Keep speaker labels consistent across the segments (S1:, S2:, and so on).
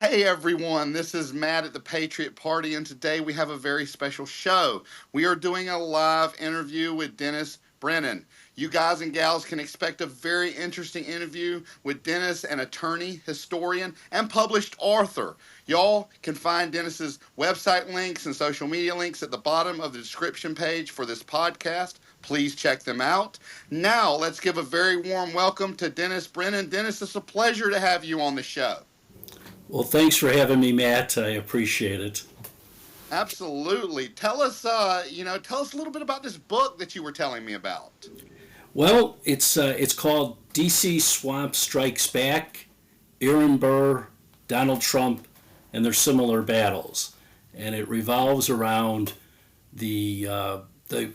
S1: Hey everyone, this is Matt at the Patriot Party, and today we have a very special show. We are doing a live interview with Dennis Brennan. You guys and gals can expect a very interesting interview with Dennis, an attorney, historian, and published author. Y'all can find Dennis's website links and social media links at the bottom of the description page for this podcast. Please check them out. Now, let's give a very warm welcome to Dennis Brennan. Dennis, it's a pleasure to have you on the show.
S2: Well, thanks for having me, Matt. I appreciate it.
S1: Absolutely. Tell us a little bit about this book that you were telling me about.
S2: Well, it's called DC Swamp Strikes Back, Aaron Burr, Donald Trump, and their similar battles, and it revolves around the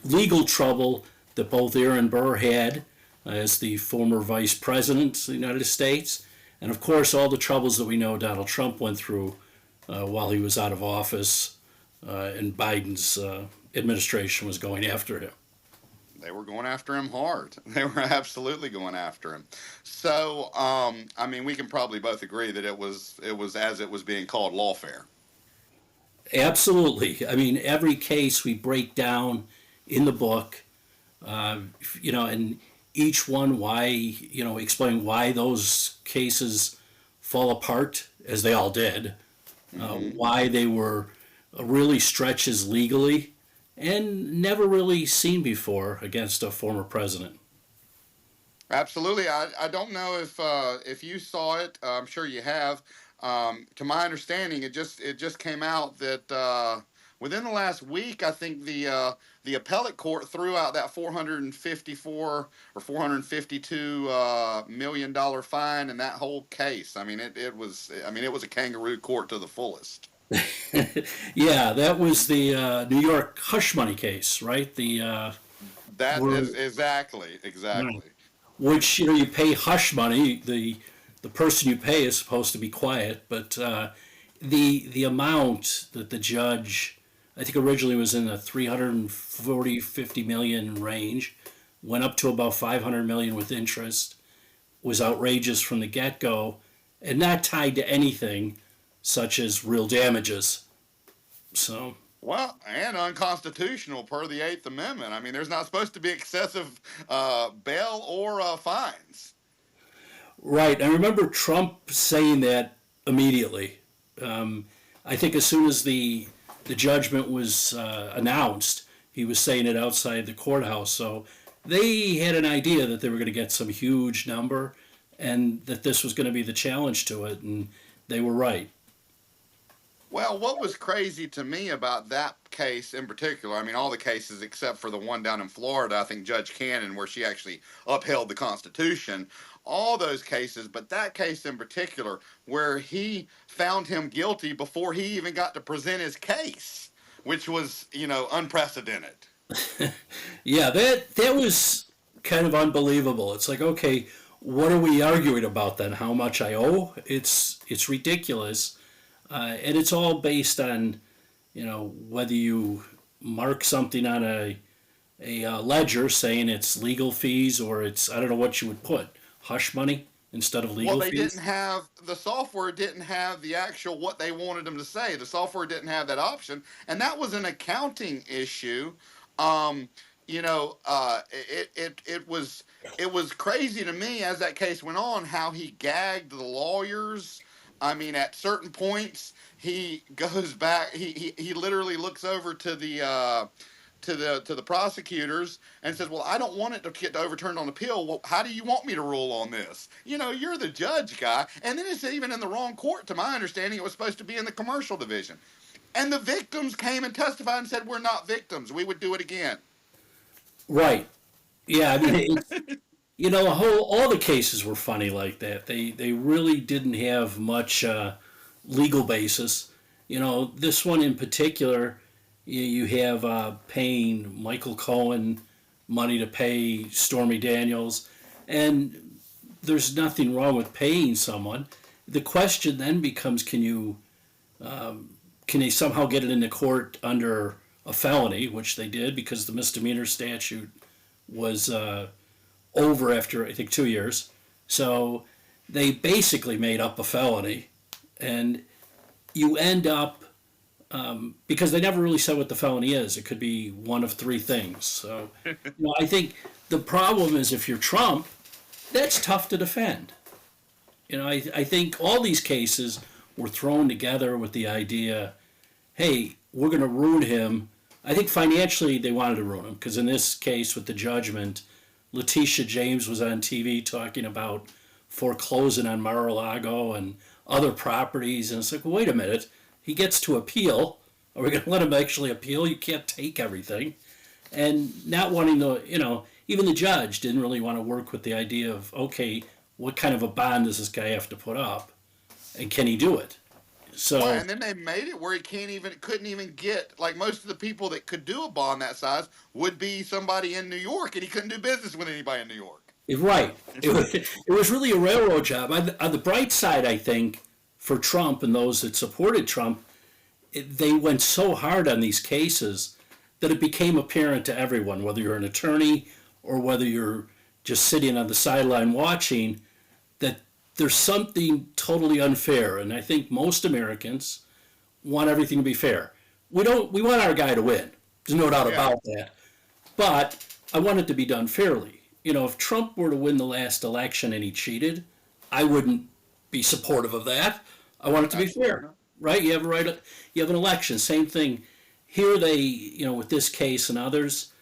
S2: legal trouble that both Aaron Burr had as the former vice president of the United States, and of course all the troubles that we know Donald Trump went through while he was out of office, and Biden's administration was going after him.
S1: They were going after him hard. They were absolutely going after him. So, we can probably both agree that it was as it was being called lawfare.
S2: Absolutely. I mean, every case we break down in the book, uh, and each one explain why those cases fall apart, as they all did,
S1: Hmm.
S2: why they were really stretches legally and never really seen before against a former president.
S1: Absolutely. I don't know if you saw it. I'm sure you have. To my understanding, it just came out that within the last week, I think the appellate court threw out that 454 or 452 $1 million fine in that whole case. It was a kangaroo court to the fullest.
S2: Yeah, that was the New York hush money case, right?
S1: That
S2: Where,
S1: is exactly.
S2: which you pay hush money. The person you pay is supposed to be quiet, but the amount that the judge, I think originally was in the 340 50 million range, went up to about 500 million with interest, was outrageous from the get go, and not tied to anything such as real damages. So
S1: Well, and unconstitutional per the Eighth Amendment. I mean, there's not supposed to be excessive bail or fines.
S2: right, I remember Trump saying that immediately. Um, I think as soon as the judgment was announced, he was saying it outside the courthouse. So they had an idea that they were going to get some huge number, and that this was going to be the challenge to it, and they were right.
S1: Well, what was crazy to me about that case in particular, I mean, all the cases except for the one down in Florida, I think Judge Cannon, where she actually upheld the Constitution, all those cases, but that case in particular, where he found him guilty before he even got to present his case, which was, unprecedented.
S2: Yeah, that was kind of unbelievable. It's like, okay, what are we arguing about then? How much I owe? It's ridiculous, and it's all based on whether you mark something on a ledger saying it's legal fees, or it's, I don't know what you would put, hush money instead of
S1: Well,
S2: legal
S1: they didn't
S2: fees.
S1: have the software didn't have the actual what they wanted them to say. The software didn't have that option, and that was an accounting issue. Um, it was crazy to me as that case went on how he gagged the lawyers. I mean, at certain points, he goes back. He literally looks over to the prosecutors and says, "Well, I don't want it to get overturned on appeal. Well, how do you want me to rule on this? You're the judge guy." And then it's even in the wrong court. To my understanding, it was supposed to be in the commercial division. And the victims came and testified and said, "We're not victims. We would do it again."
S2: Right. Yeah, I mean, the whole all the cases were funny like that. They really didn't have much legal basis. This one in particular, you have paying Michael Cohen money to pay Stormy Daniels, and there's nothing wrong with paying someone. The question then becomes, can they somehow get it into court under a felony, which they did because the misdemeanor statute was over after I think 2 years. So they basically made up a felony, and you end up, because they never really said what the felony is. It could be one of three things. So, I think the problem is if you're Trump, that's tough to defend. I think all these cases were thrown together with the idea, hey, we're going to ruin him. I think financially they wanted to ruin him because in this case with the judgment, Letitia James was on TV talking about foreclosing on Mar-a-Lago and other properties. And it's like, well, wait a minute. He gets to appeal. Are we going to let him actually appeal? You can't take everything. And not wanting to, even the judge didn't really want to work with the idea of, okay, what kind of a bond does this guy have to put up? And can he do it? So,
S1: Well, and then they made it where he couldn't even get, like most of the people that could do a bond that size would be somebody in New York, and he couldn't do business with anybody in New York.
S2: right. It was really a railroad job. On the bright side, I think, for Trump and those that supported Trump, they went so hard on these cases that it became apparent to everyone, whether you're an attorney or whether you're just sitting on the sideline watching, that there's something totally unfair. And I think most Americans want everything to be fair. We want our guy to win. There's no doubt
S1: Yeah.
S2: about that. But I want it to be done fairly. If Trump were to win the last election and he cheated, I wouldn't be supportive of that. I want it to be
S1: Absolutely
S2: fair,
S1: not.
S2: right? You have a right. You have an election. Same thing. Here with this case and others,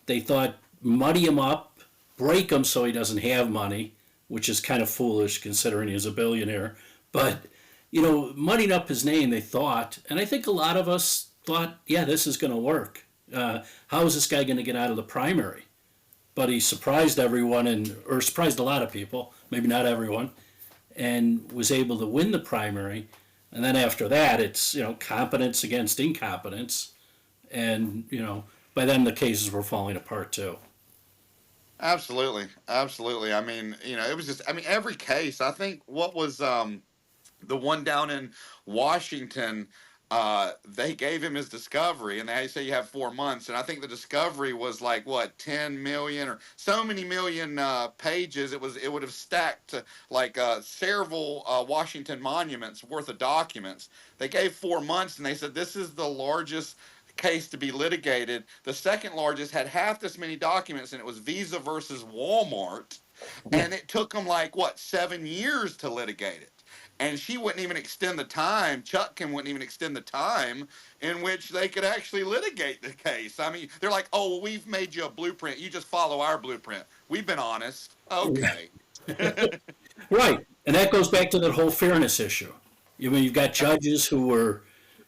S2: they thought muddy him up, break him so he doesn't have money, which is kind of foolish considering he's a billionaire. But muddying up his name, they thought, and I think a lot of us thought, yeah, this is going to work. How is this guy going to get out of the primary? But he surprised everyone, or surprised a lot of people, maybe not everyone, and was able to win the primary. And then after that, it's competence against incompetence, and by then the cases were falling apart too.
S1: Absolutely, absolutely. I mean, it was just. I mean, every case. I think what was the one down in Washington. They gave him his discovery, and they say you have 4 months. And I think the discovery was like what 10 million or so many million pages. It would have stacked to like several Washington monuments worth of documents. They gave 4 months, and they said this is the largest case to be litigated. The second largest had half this many documents, and it was Visa versus Walmart, and it took them like what 7 years to litigate it. And she wouldn't even extend the time. Chutkin wouldn't even extend the time in which they could actually litigate the case. I mean, they're like, "Oh, well, we've made you a blueprint. You just follow our blueprint. We've been honest." Okay.
S2: Right, and that goes back to that whole fairness issue. You've got judges who were,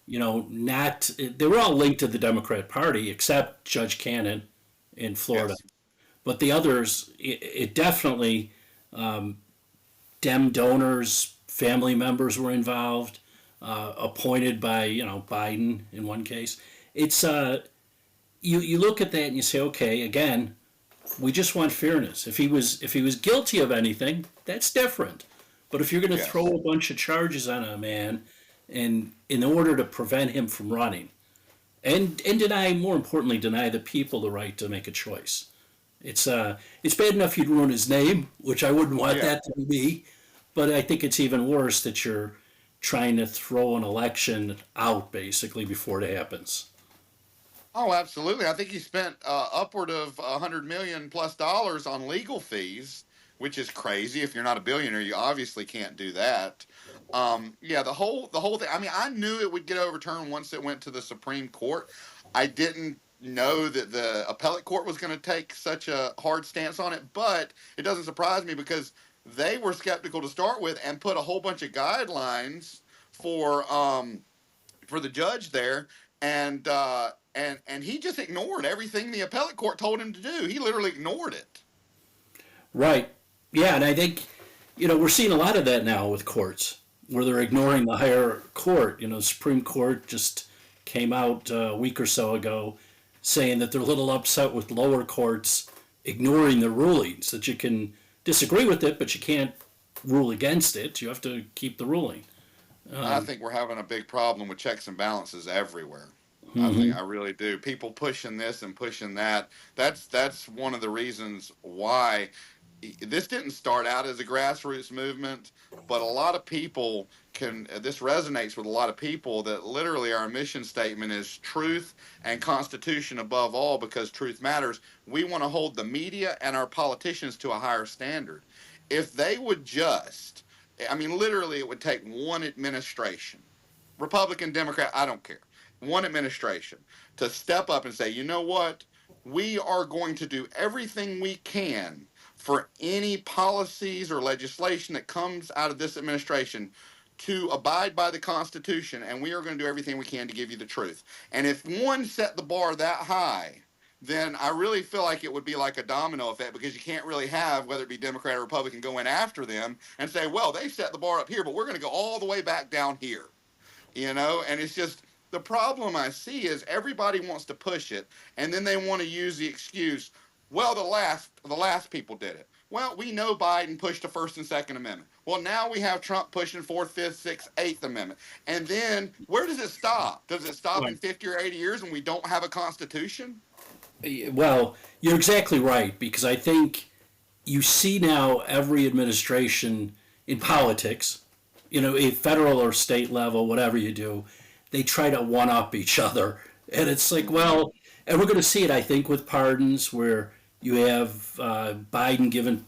S2: not. They were all linked to the Democrat Party except Judge Cannon in Florida,
S1: Yes.
S2: but the others, it definitely, Dem donors, family members were involved, appointed by Biden in one case. It's you look at that and you say, okay, again, we just want fairness. If he was guilty of anything, that's different. But if you're going to throw
S1: Yes.
S2: a bunch of charges on a man, and in order to prevent him from running, and deny, more importantly, deny the people the right to make a choice. It's bad enough you'd ruin his name, which I wouldn't want
S1: Yeah.
S2: that to be me, but I think it's even worse that you're trying to throw an election out basically before it happens.
S1: Oh, absolutely. I think he spent upward of 100 million plus dollars on legal fees, which is crazy. If you're not a billionaire, you obviously can't do that. Yeah, the whole thing. I mean, I knew it would get overturned once it went to the Supreme Court. I didn't know that the appellate court was going to take such a hard stance on it, but it doesn't surprise me because they were skeptical to start with and put a whole bunch of guidelines for the judge there, and he just ignored everything the appellate court told him to do. He literally ignored it.
S2: Right. Yeah, and I think, we're seeing a lot of that now with courts, where they're ignoring the higher court. The Supreme Court just came out a week or so ago saying that they're a little upset with lower courts ignoring the rulings, that you can disagree with it, but you can't rule against it. You have to keep the ruling.
S1: I
S2: Um,
S1: think we're having a big problem with checks and balances everywhere.
S2: mhm.
S1: I really do. People pushing this and pushing that. That's one of the reasons why. this didn't start out as a grassroots movement, but a lot of people this resonates with a lot of people that literally our mission statement is truth and constitution above all because truth matters. We want to hold the media and our politicians to a higher standard. If they would just, I mean, literally, it would take one administration, Republican, Democrat, I don't care, one administration to step up and say, you know what? We are going to do everything we can for any policies or legislation that comes out of this administration to abide by the Constitution, and we are going to do everything we can to give you the truth. And if one set the bar that high, then I really feel like it would be like a domino effect because you can't really have, whether it be Democrat or Republican, go in after them and say, well, they set the bar up here, but we're going to go all the way back down here. And it's just the problem I see is everybody wants to push it, and then they want to use the excuse, well, the last people did it. Well, we know Biden pushed the First and Second Amendment. Well, now we have Trump pushing Fourth, Fifth, Sixth, Eighth Amendment. And then where does it stop? Does it stop in 50 or 80 years when we don't have a constitution?
S2: Well, you're exactly right, because I think you see now every administration in politics, a federal or state level, whatever you do, they try to one up each other. And it's like, well, and we're going to see it, I think, with pardons where you have Biden giving,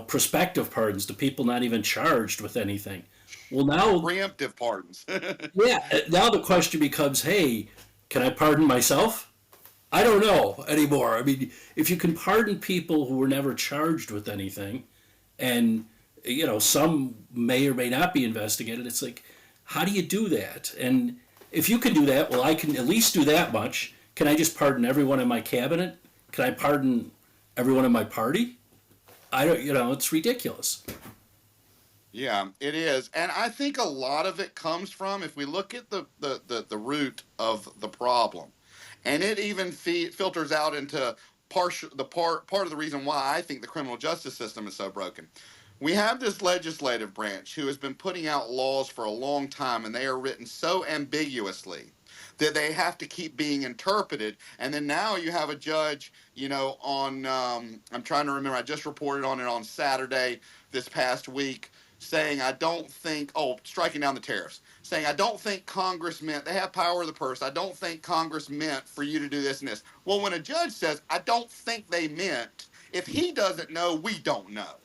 S2: prospective pardons to people not even charged with anything. Well, now,
S1: preemptive pardons.
S2: yeah, now the question becomes, hey, can I pardon myself? I don't know anymore. I mean, if you can pardon people who were never charged with anything, and some may or may not be investigated, it's like, how do you do that? And if you can do that, well, I can at least do that much. Can I just pardon everyone in my cabinet? Can I pardon everyone in my party? I don't, it's ridiculous.
S1: Yeah, it is. And I think a lot of it comes from, if we look at the root of the problem, and it even filters out into part of the reason why I think the criminal justice system is so broken. We have this legislative branch who has been putting out laws for a long time, and they are written so ambiguously that they have to keep being interpreted. And then now you have a judge, on, I'm trying to remember, I just reported on it on Saturday this past week, saying, striking down the tariffs, saying, I don't think Congress meant, they have power of the purse, I don't think Congress meant for you to do this and this. Well, when a judge says, I don't think they meant, if he doesn't know, we don't know.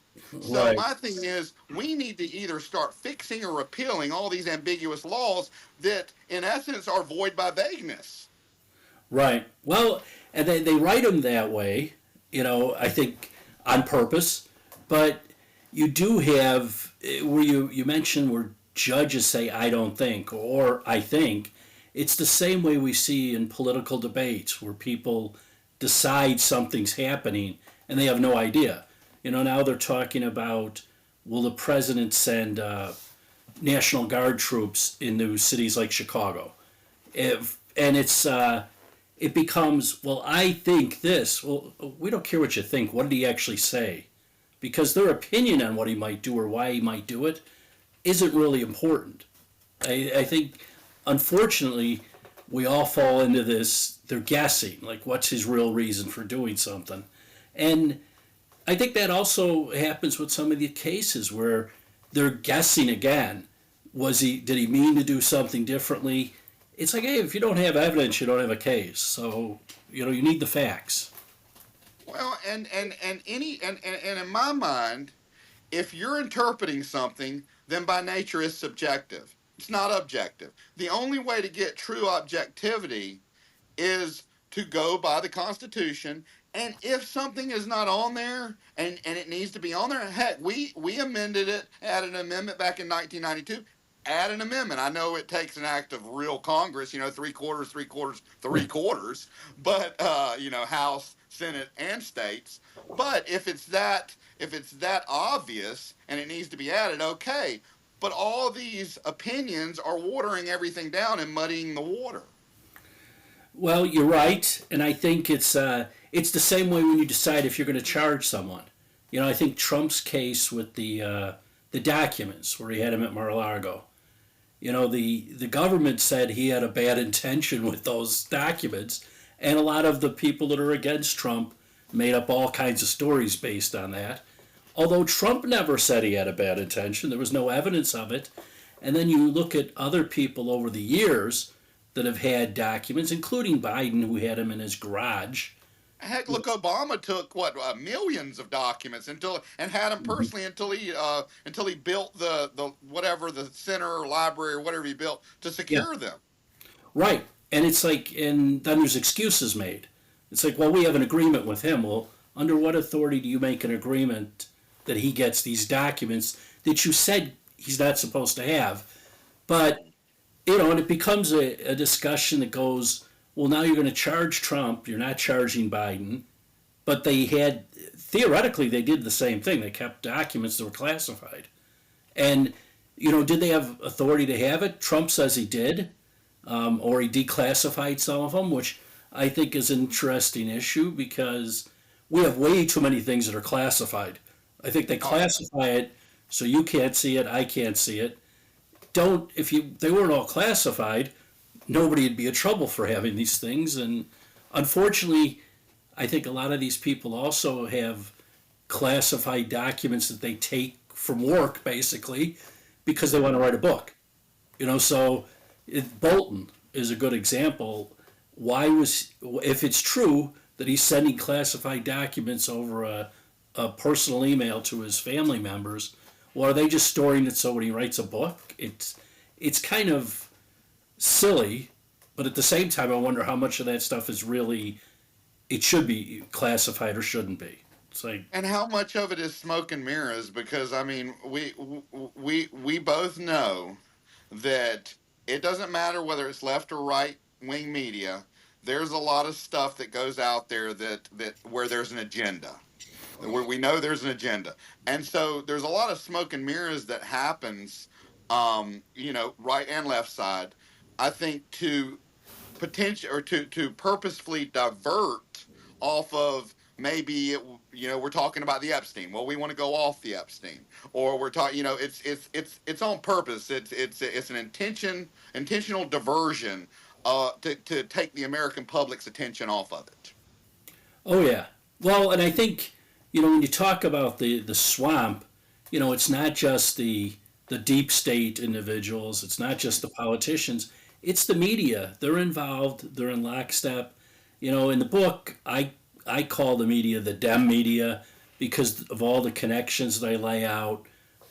S1: So
S2: Right.
S1: my thing is, we need to either start fixing or repealing all these ambiguous laws that, in essence, are void by vagueness.
S2: Right. Well, and they write them that way, I think on purpose. But you do have, where you mentioned where judges say, I don't think, or I think. It's the same way we see in political debates where people decide something's happening and they have no idea. Now they're talking about, will the president send National Guard troops into cities like Chicago? And it becomes, well, I think this. Well, we don't care what you think. What did he actually say? Because their opinion on what he might do or why he might do it isn't really important. I think, unfortunately, we all fall into this, they're guessing, like what's his real reason for doing something. And I think that also happens with some of the cases where they're guessing again. Did he mean to do something differently? It's like, hey, if you don't have evidence, you don't have a case. So, you need the facts.
S1: Well, and in my mind, if you're interpreting something, then by nature it's subjective. It's not objective. The only way to get true objectivity is to go by the Constitution. And if something is not on there and it needs to be on there, heck, we amended it, added an amendment back in 1992. Add an amendment. I know it takes an act of real Congress, three quarters, but House, Senate, and states. But if it's that obvious and it needs to be added, okay. But all these opinions are watering everything down and muddying the water.
S2: Well, you're right, and I think it's the same way when you decide if you're going to charge someone. I think Trump's case with the documents where he had him at Mar-a-Lago. The government said he had a bad intention with those documents, and a lot of the people that are against Trump made up all kinds of stories based on that. Although Trump never said he had a bad intention, there was no evidence of it. And then you look at other people over the years that have had documents, including Biden, who had them in his garage.
S1: Heck, look, Obama took what millions of documents until and had them personally until he built the whatever the center or library or whatever he built to
S2: Yeah,
S1: secure them.
S2: right. And it's like, and then there's excuses made. It's like, well, we have an agreement with him. Well, under what authority do you make an agreement that he gets these documents that you said he's not supposed to have? But, and it becomes a discussion that goes, well, now you're going to charge Trump, you're not charging Biden. But theoretically, they did the same thing. They kept documents that were classified. And, did they have authority to have it? Trump says he did, or he declassified some of them, which I think is an interesting issue because we have way too many things that are classified. I think they classify it so you can't see it, I can't see it. If they weren't all classified, nobody would be in trouble for having these things. And unfortunately, I think a lot of these people also have classified documents that they take from work, basically, because they want to write a book. So Bolton is a good example. If it's true that he's sending classified documents over a personal email to his family members, or are they just storing it so when he writes a book? It's kind of silly, but at the same time, I wonder how much of that stuff is really, it should be classified or shouldn't be. It's like,
S1: And how much of it is smoke and mirrors? Because I mean, we both know that it doesn't matter whether it's left or right wing media. There's a lot of stuff that goes out there that where there's an agenda, where we know there's an agenda, and so there's a lot of smoke and mirrors that happens, right and left side. I think to potential or to purposefully divert off of maybe we're talking about the Epstein. Well, we want to go off the Epstein, or we're talking. It's on purpose. It's an intentional diversion to take the American public's attention off of it.
S2: oh yeah. Well, and I think, when you talk about the swamp, it's not just the deep state individuals, it's not just the politicians, it's the media. They're involved, they're in lockstep. In the book, I call the media the Dem media because of all the connections that I lay out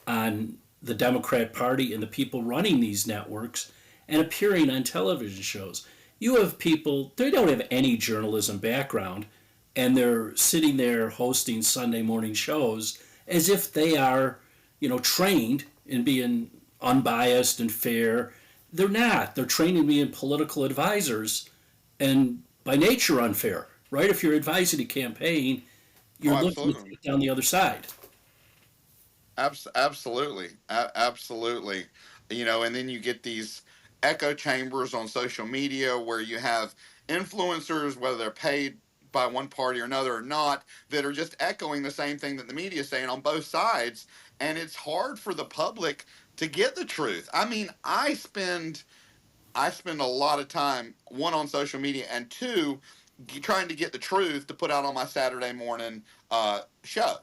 S2: on the Democrat Party and the people running these networks and appearing on television shows. You have people, they don't have any journalism background, and they're sitting there hosting Sunday morning shows as if they are, trained in being unbiased and fair. They're not. They're trained in being political advisors and by nature unfair, right? If you're advising a campaign,
S1: Oh,
S2: you're looking to
S1: absolutely.
S2: take down the other side.
S1: Absolutely. Absolutely. And then you get these echo chambers on social media where you have influencers, whether they're paid by one party or another or not, that are just echoing the same thing that the media is saying on both sides. And it's hard for the public to get the truth. I mean, I spend a lot of time, one, on social media, and two, trying to get the truth to put out on my Saturday morning show.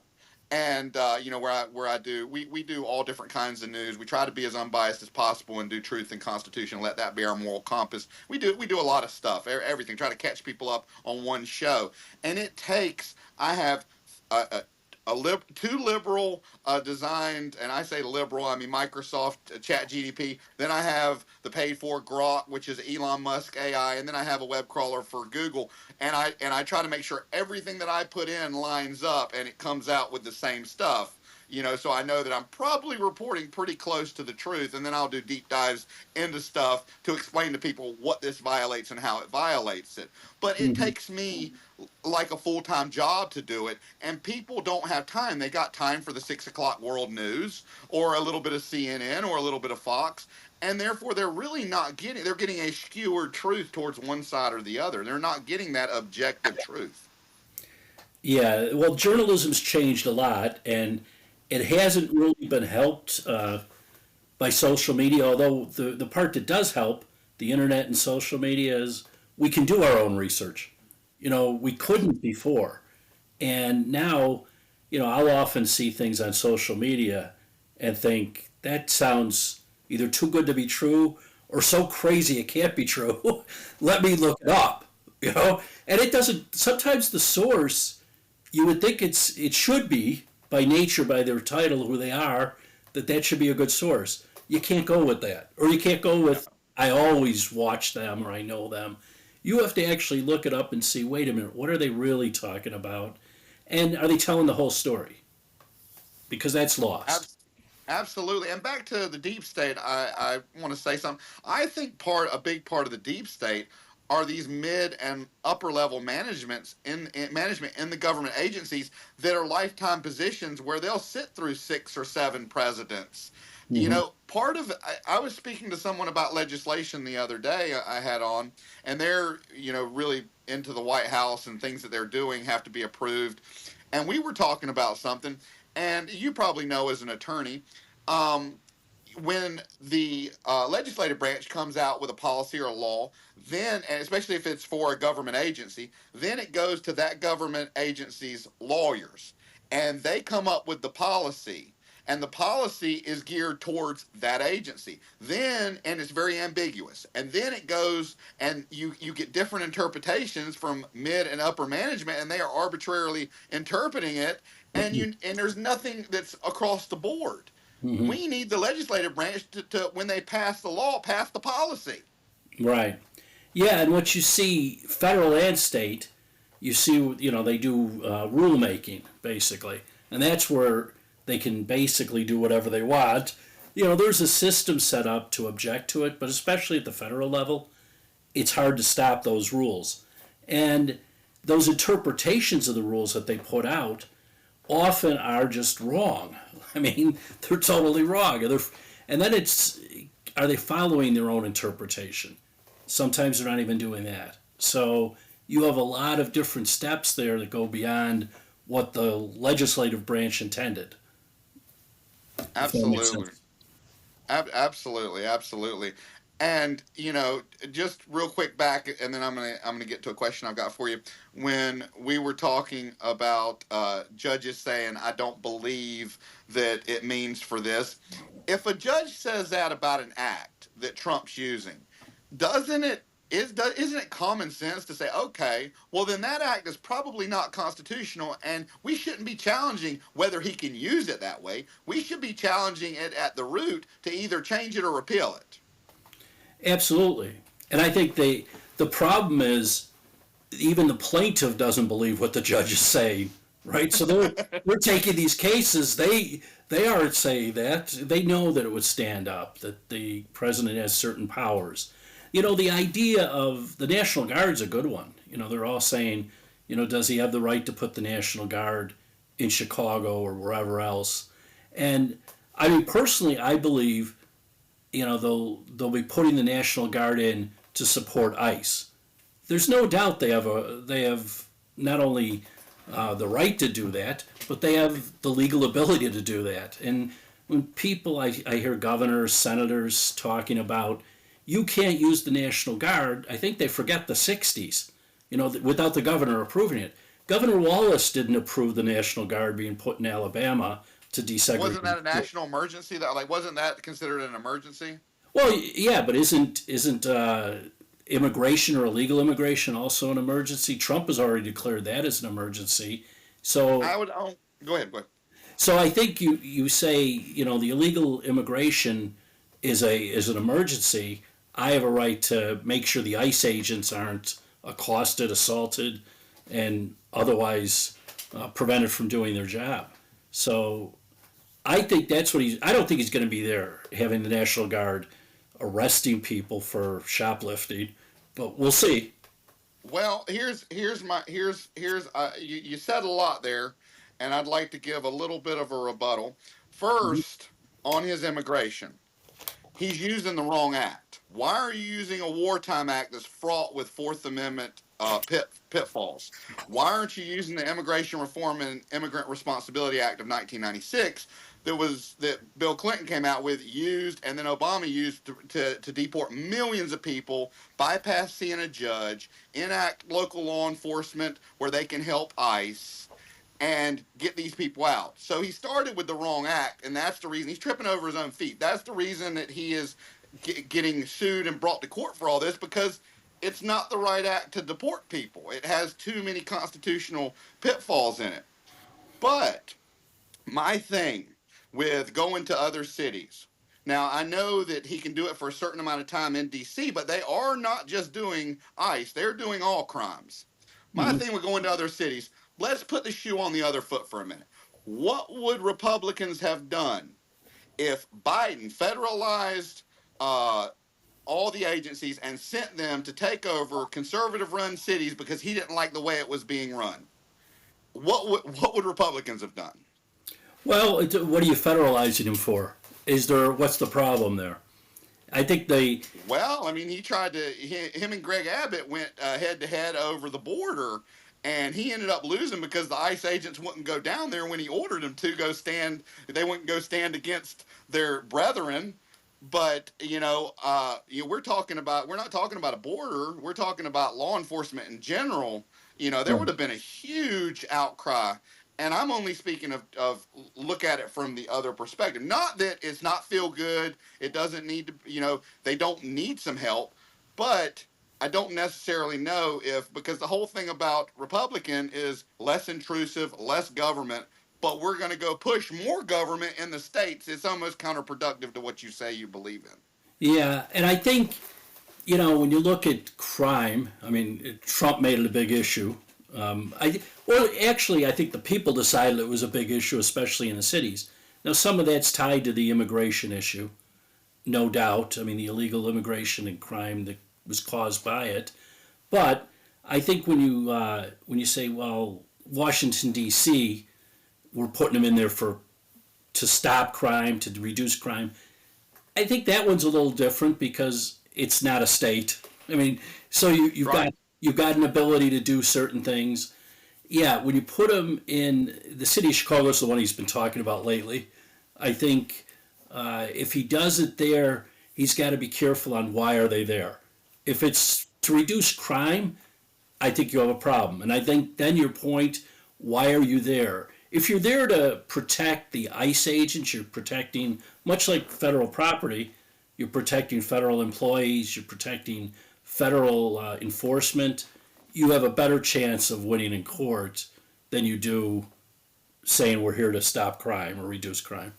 S1: And where I do we do all different kinds of news. We try to be as unbiased as possible and do truth and constitution. Let that be our moral compass. We do a lot of stuff, everything. Try to catch people up on one show, and it takes. I have two liberal designed, and I say liberal, I mean Microsoft Chat GDP. Then I have the paid for Grok, which is Elon Musk AI, and then I have a web crawler for Google. And I try to make sure everything that I put in lines up and it comes out with the same stuff. So I know that I'm probably reporting pretty close to the truth, and then I'll do deep dives into stuff to explain to people what this violates and how it violates it. But it
S2: Mm-hmm.
S1: takes me like a full-time job to do it, and people don't have time. They got time for the 6 o'clock world news or a little bit of CNN or a little bit of Fox, and therefore they're really not they're getting a skewered truth towards one side or the other. They're not getting that objective truth.
S2: Yeah, well, journalism's changed a lot, and it hasn't really been helped by social media. Although the part that does help the internet and social media is we can do our own research. We couldn't before, and now I'll often see things on social media and think that sounds either too good to be true or so crazy it can't be true. Let me look it up, And it doesn't, sometimes the source, you would think it should be by nature, by their title, who they are, that should be a good source. You can't go with that. Or you can't go with, I always watch them or I know them. You have to actually look it up and see, wait a minute, what are they really talking about? And are they telling the whole story? Because that's lost.
S1: Absolutely. And back to the deep state, I want to say something. I think a big part of the deep state are these mid and upper level management in the government agencies that are lifetime positions where they'll sit through 6 or 7 presidents.
S2: Mm-hmm.
S1: Part of I was speaking to someone about legislation the other day I had on, and they're really into the White House and things that they're doing have to be approved, and we were talking about something, and you probably know as an attorney, um, when the legislative branch comes out with a policy or a law, then, and especially if it's for a government agency, then it goes to that government agency's lawyers, and they come up with the policy. And the policy is geared towards that agency. Then, and it's very ambiguous. And then it goes, and you get different interpretations from mid and upper management, and they are arbitrarily interpreting it. And there's nothing that's across the board.
S2: Mm-hmm.
S1: We need the legislative branch to when they pass the law, pass the policy.
S2: Right. Yeah, and what you see, federal and state, you see, they do rulemaking, basically. And that's where they can basically do whatever they want. There's a system set up to object to it, but especially at the federal level, it's hard to stop those rules. And those interpretations of the rules that they put out often are just wrong. I mean, they're totally wrong. And then are they following their own interpretation? Sometimes they're not even doing that. So you have a lot of different steps there that go beyond what the legislative branch intended. If that makes
S1: Absolutely.
S2: sense.
S1: Absolutely, absolutely. And just real quick back, and then I'm gonna get to a question I've got for you. When we were talking about judges saying, "I don't believe that it means for this," if a judge says that about an act that Trump's using, doesn't it isn't it common sense to say, okay, well then that act is probably not constitutional, and we shouldn't be challenging whether he can use it that way. We should be challenging it at the root to either change it or repeal it.
S2: Absolutely. And I think the problem is even the plaintiff doesn't believe what the judge is saying, right? So they're taking these cases. They aren't saying that. They know that it would stand up, that the president has certain powers. The idea of the National Guard's a good one. They're all saying, does he have the right to put the National Guard in Chicago or wherever else? And I mean, personally, I believe, they'll be putting the National Guard in to support ICE. There's no doubt they have not only the right to do that, but they have the legal ability to do that. And when I hear governors, senators talking about you can't use the National Guard, I think they forget the 60s, without the governor approving it. Governor Wallace didn't approve the National Guard being put in Alabama to desegregate.
S1: Wasn't that a national emergency? That wasn't that considered an emergency?
S2: Well, yeah, but isn't immigration or illegal immigration also an emergency? Trump has already declared that as an emergency. So
S1: I would. Oh, go ahead. Go ahead.
S2: So I think you say the illegal immigration is an emergency. I have a right to make sure the ICE agents aren't accosted, assaulted, and otherwise prevented from doing their job. So I think that's what he's. I don't think he's going to be there having the National Guard arresting people for shoplifting, but we'll see.
S1: Well, you said a lot there, and I'd like to give a little bit of a rebuttal. First, on his immigration, he's using the wrong act. Why are you using a wartime act that's fraught with Fourth Amendment pitfalls? Why aren't you using the Immigration Reform and Immigrant Responsibility Act of 1996 that Bill Clinton came out with, used, and then Obama used to deport millions of people, bypass seeing a judge, enact local law enforcement where they can help ICE, and get these people out. So he started with the wrong act, and that's the reason he's tripping over his own feet. That's the reason that he is getting sued and brought to court for all this, because it's not the right act to deport people. It has too many constitutional pitfalls in it. But my thing with going to other cities. Now, I know that he can do it for a certain amount of time in DC, but they are not just doing ICE, they're doing all crimes. My
S2: Mhm.
S1: thing with going to other cities, let's put the shoe on the other foot for a minute. What would Republicans have done if Biden federalized uh, all the agencies and sent them to take over conservative run cities because he didn't like the way it was being run? What would Republicans have done?
S2: Well, what are you federalizing him for? What's the problem there? I think they,
S1: Well, I mean, he tried to. Him and Greg Abbott went head to head over the border, and he ended up losing because the ICE agents wouldn't go down there when he ordered them to go stand. They wouldn't go stand against their brethren. But we're not talking about a border. We're talking about law enforcement in general. There would have been a huge outcry. And I'm only speaking of look at it from the other perspective. Not that it's not feel good. It doesn't need to, they don't need some help. But I don't necessarily know if, because the whole thing about Republican is less intrusive, less government, but we're going to go push more government in the states. It's almost counterproductive to what you say you believe in.
S2: yeah, and I think, when you look at crime, I mean, Trump made it a big issue. Actually, I think the people decided it was a big issue, especially in the cities. Now, some of that's tied to the immigration issue, no doubt. I mean, the illegal immigration and crime that was caused by it. But I think when you say, well, Washington D.C., we're putting them in there to stop crime, to reduce crime. I think that one's a little different because it's not a state. I mean, so you've
S1: Right.
S2: got you've got an ability to do certain things. Yeah, when you put him in the city of Chicago, is the one he's been talking about lately. I think if he does it there, he's got to be careful on why are they there. If it's to reduce crime, I think you have a problem. And I think then your point, why are you there? If you're there to protect the ICE agents, you're protecting, much like federal property, you're protecting federal employees, you're protecting federal enforcement, you have a better chance of winning in court than you do saying we're here to stop crime or reduce crime.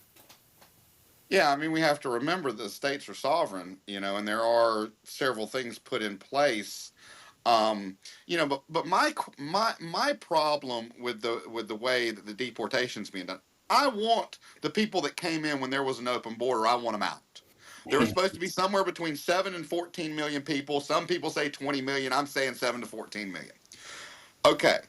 S1: Yeah, I mean, we have to remember the states are sovereign, and there are several things put in place. But my problem with the way that the deportation's being done, I want the people that came in when there was an open border, I want them out. There was supposed to be somewhere between 7 and 14 million people. Some people say 20 million. I'm saying 7 to 14 million. Okay.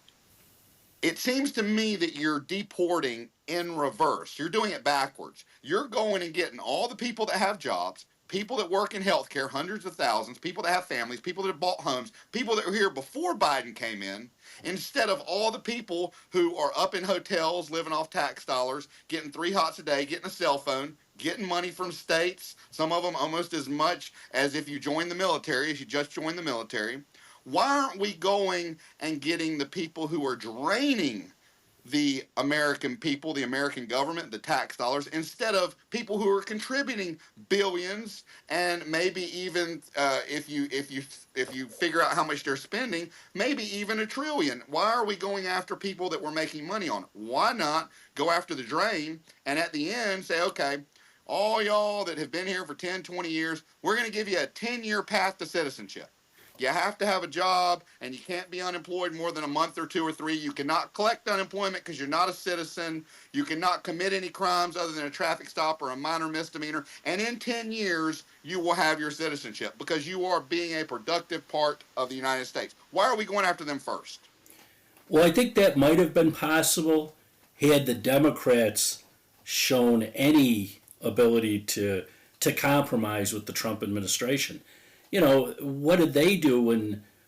S1: It seems to me that you're deporting in reverse. You're doing it backwards. You're going and getting all the people that have jobs, people that work in healthcare, hundreds of thousands, people that have families, people that have bought homes, people that were here before Biden came in, instead of all the people who are up in hotels, living off tax dollars, getting 3 hots a day, getting a cell phone, getting money from states, some of them almost as much as if you join the military, as you just joined the military. Why aren't we going and getting the people who are draining the American people, the American government, the tax dollars, instead of people who are contributing billions and maybe even if you figure out how much they're spending, maybe even a trillion? Why are we going after people that we're making money on? Why not go after the drain and at the end say, okay, all y'all that have been here for 10, 20 years, we're going to give you a 10-year path to citizenship. You have to have a job, and you can't be unemployed more than a month or 2 or 3. You cannot collect unemployment because you're not a citizen. You cannot commit any crimes other than a traffic stop or a minor misdemeanor. And in 10 years, you will have your citizenship because you are being a productive part of the United States. Why are we going after them first?
S2: Well, I think that might have been possible had the Democrats shown any ability to compromise with the Trump administration. What did they do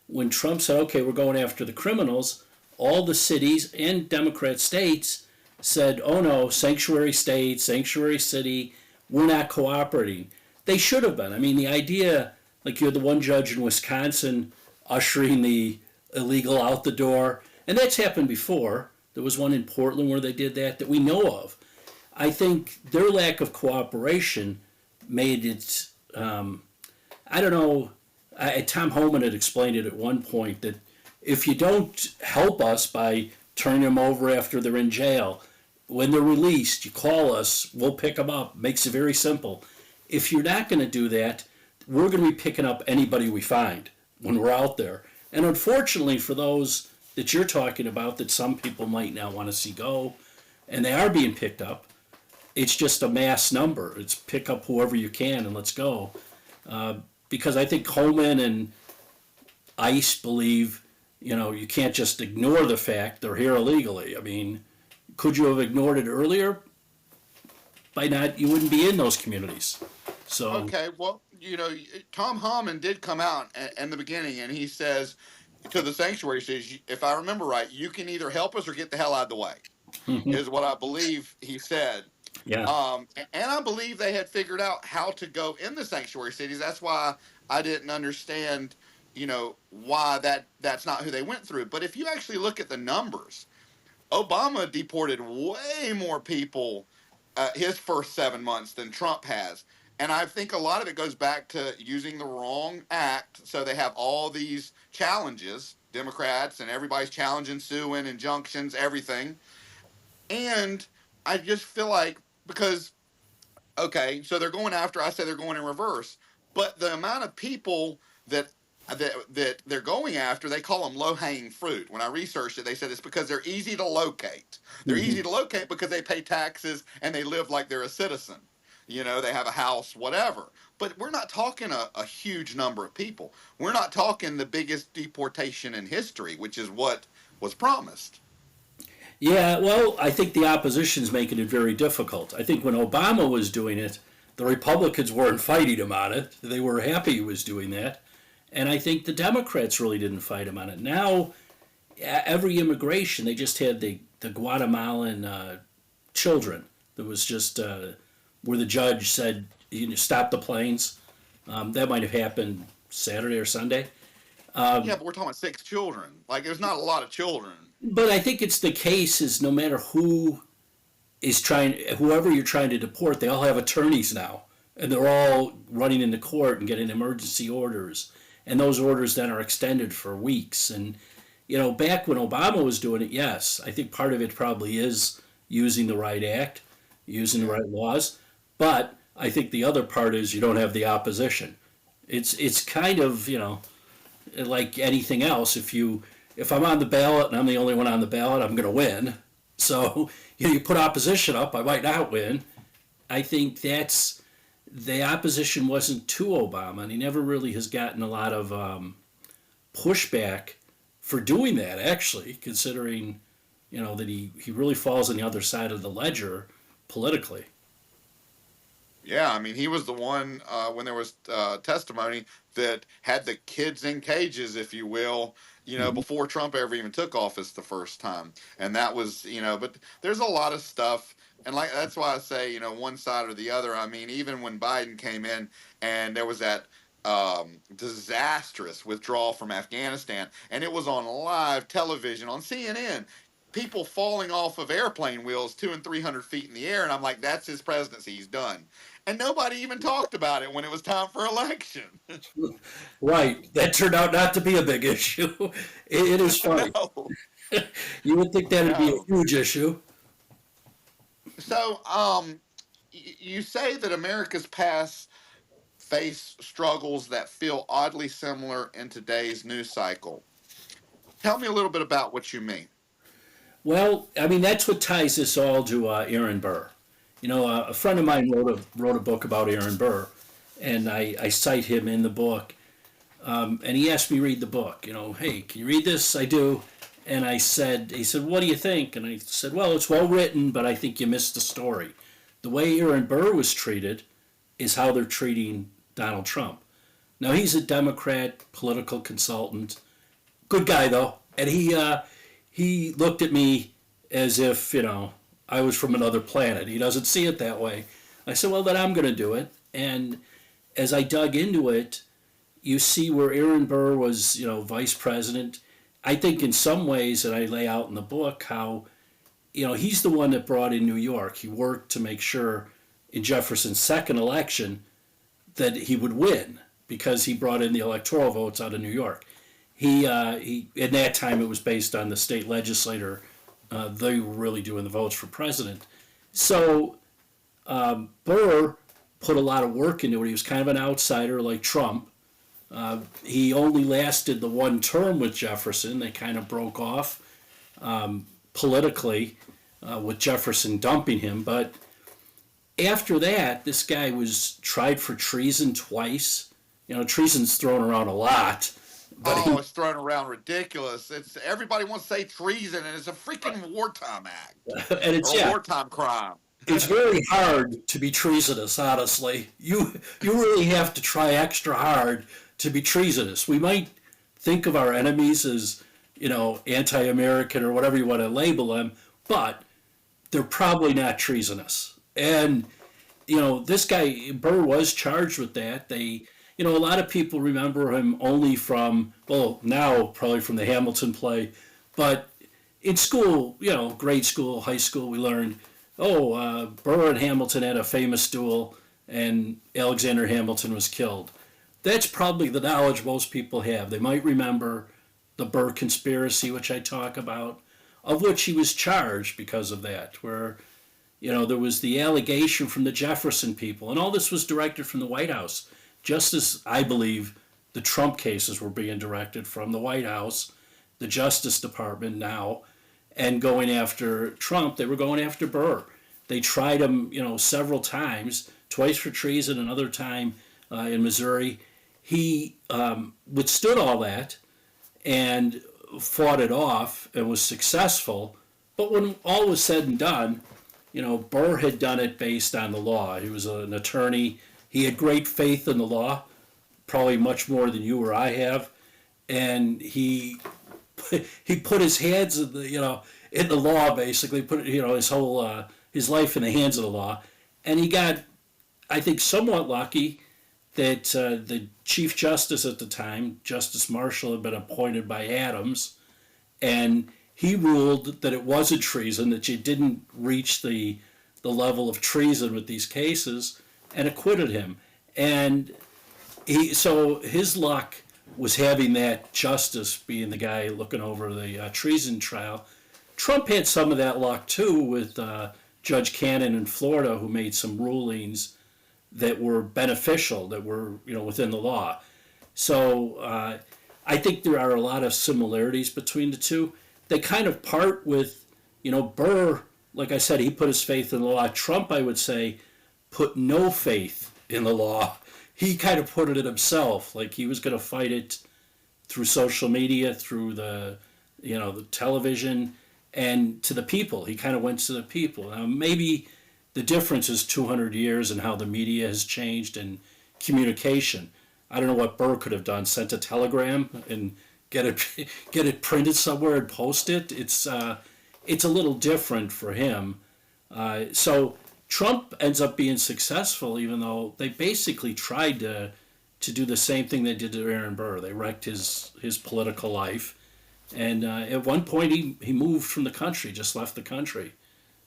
S2: when Trump said, okay, we're going after the criminals? All the cities and Democrat states said, oh no, sanctuary state, sanctuary city, we're not cooperating. They should have been. I mean, the idea, like you're the one judge in Wisconsin ushering the illegal out the door, and that's happened before. There was one in Portland where they did that we know of. I think their lack of cooperation made it, I don't know, Tom Homan had explained it at one point that if you don't help us by turning them over after they're in jail, when they're released, you call us, we'll pick them up. Makes it very simple. If you're not going to do that, we're going to be picking up anybody we find when we're out there. And unfortunately for those that you're talking about that some people might not want to see go, and they are being picked up, it's just a mass number. It's pick up whoever you can and let's go. Because I think Homan and ICE believe, you can't just ignore the fact they're here illegally. I mean, could you have ignored it earlier? By not, you wouldn't be in those communities. So
S1: Okay, well, Tom Homan did come out in the beginning, and he says to the sanctuary, he says, if I remember right, you can either help us or get the hell out of the way, is what I believe he said.
S2: yeah,
S1: And I believe they had figured out how to go in the sanctuary cities. That's why I didn't understand, why that's not who they went through. But if you actually look at the numbers, Obama deported way more people his first 7 months than Trump has. And I think a lot of it goes back to using the wrong act. So they have all these challenges, Democrats, and everybody's challenging, suing, injunctions, everything. And I just feel like, because, okay, so they're going after, I say they're going in reverse, but the amount of people that they're going after, they call them low-hanging fruit. When I researched it, they said it's because they're easy to locate. They're easy to locate because they pay taxes and they live like they're a citizen. They have a house, whatever. But we're not talking a huge number of people. We're not talking the biggest deportation in history, which is what was promised.
S2: yeah. Well, I think the opposition's making it very difficult. I think when Obama was doing it, the Republicans weren't fighting him on it. They were happy he was doing that. And I think the Democrats really didn't fight him on it. Now, every immigration, they just had the Guatemalan children. There was just where the judge said, stop the planes. That might have happened Saturday or Sunday.
S1: Yeah, but we're talking about 6 children. Like, there's not a lot of children.
S2: But I think it's the case is no matter whoever you're trying to deport, they all have attorneys now. And they're all running into court and getting emergency orders. And those orders then are extended for weeks. And, back when Obama was doing it, yes, I think part of it probably is using the right act, using the right laws. But I think the other part is you don't have the opposition. It's kind of, like anything else. If I'm on the ballot and I'm the only one on the ballot, I'm going to win. So, you put opposition up, I might not win. I think the opposition wasn't to Obama, and he never really has gotten a lot of pushback for doing that, actually, considering, that he really falls on the other side of the ledger politically.
S1: Yeah, I mean, he was the one when there was testimony that had the kids in cages, if you will, before Trump ever even took office the first time. And that was, but there's a lot of stuff. And that's why I say, one side or the other. I mean, even when Biden came in and there was that disastrous withdrawal from Afghanistan, and it was on live television on CNN, people falling off of airplane wheels 200 and 300 feet in the air, and I'm like, that's his presidency, he's done. And nobody even talked about it when it was time for election.
S2: Right. That turned out not to be a big issue. It is funny.
S1: No.
S2: You would think that would be a huge issue.
S1: So, you say that America's past face struggles that feel oddly similar in today's news cycle. Tell me a little bit about what you mean.
S2: Well, I mean, that's what ties this all to Aaron Burr. A friend of mine wrote a book about Aaron Burr, and I cite him in the book. And he asked me to read the book. Hey, can you read this? I do. And he said, what do you think? And I said, well, it's well written, but I think you missed the story. The way Aaron Burr was treated is how they're treating Donald Trump. Now, he's a Democrat political consultant. Good guy, though. And he looked at me as if, I was from another planet. He doesn't see it that way. I said, well, then I'm going to do it. And as I dug into it, you see where Aaron Burr was, vice president. I think in some ways that I lay out in the book how he's the one that brought in New York. He worked to make sure in Jefferson's second election that he would win because he brought in the electoral votes out of New York. He at that time it was based on the state legislator. They were really doing the votes for president. So Burr put a lot of work into it. He was kind of an outsider like Trump. He only lasted the one term with Jefferson. They kind of broke off politically with Jefferson dumping him. But after that, this guy was tried for treason twice. Treason's thrown around a lot. But
S1: it's thrown around ridiculous. It's everybody wants to say treason, and it's a freaking wartime act
S2: and
S1: or a wartime crime.
S2: It's very hard to be treasonous, honestly. You really have to try extra hard to be treasonous. We might think of our enemies as, anti-American or whatever you want to label them, but they're probably not treasonous. And, this guy, Burr, was charged with that. A lot of people remember him only from, well, now probably from the Hamilton play, but in school, grade school, high school, we learned, Burr and Hamilton had a famous duel and Alexander Hamilton was killed. That's probably the knowledge most people have. They might remember the Burr conspiracy, which I talk about, of which he was charged because of that, where, there was the allegation from the Jefferson people, and all this was directed from the White House, just as I believe the Trump cases were being directed from the White House, the Justice Department now, and going after Trump. They were going after Burr. They tried him, several times, twice for treason, another time in Missouri. He withstood all that and fought it off and was successful. But when all was said and done, Burr had done it based on the law. He was an attorney. He had great faith in the law, probably much more than you or I have. And he put his hands in the law, basically put his whole his life in the hands of the law, and he got, I think, somewhat lucky that the Chief Justice at the time, Justice Marshall, had been appointed by Adams, and he ruled that it wasn't treason, that you didn't reach the level of treason with these cases, and acquitted him. And so his luck was having that justice being the guy looking over the treason trial. Trump had some of that luck too with Judge Cannon in Florida, who made some rulings that were beneficial, that were within the law. So I think there are a lot of similarities between the two. They kind of part with, Burr, like I said, he put his faith in the law. Trump, I would say, put no faith in the law. He kind of put it in himself, like he was going to fight it through social media, through the television, and to the people. He kind of went to the people. Now, maybe the difference is 200 years and how the media has changed and communication. I don't know what Burr could have done, sent a telegram and get it printed somewhere and post it. It's a little different for him. So Trump ends up being successful, even though they basically tried to do the same thing they did to Aaron Burr. They wrecked his political life. And at one point, he moved from the country, just left the country.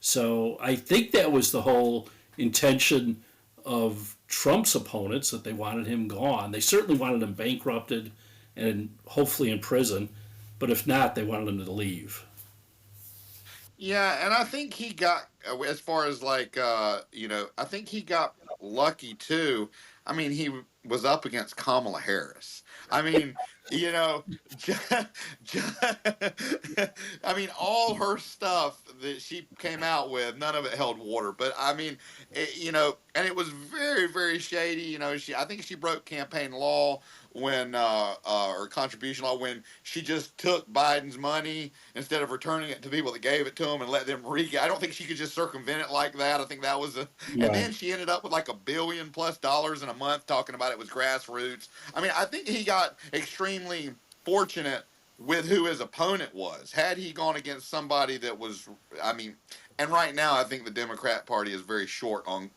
S2: So I think that was the whole intention of Trump's opponents, that they wanted him gone. They certainly wanted him bankrupted and hopefully in prison. But if not, they wanted him to leave.
S1: Yeah, and I think he got, as far as I think he got lucky too. I mean, he was up against Kamala Harris. I mean, you know, ju- ju- I mean, all her stuff that she came out with, none of it held water. But I mean, and it was very, very shady. I think she broke campaign law when, or contribution law, when she just took Biden's money instead of returning it to people that gave it to him and let them I don't think she could just circumvent it like that. I think that was and then she ended up with like $1 billion+ in a month talking about it was grassroots. I mean, I think he got extremely fortunate with who his opponent was. Had he gone against somebody that was, I mean, and right now I think the Democrat Party is very short on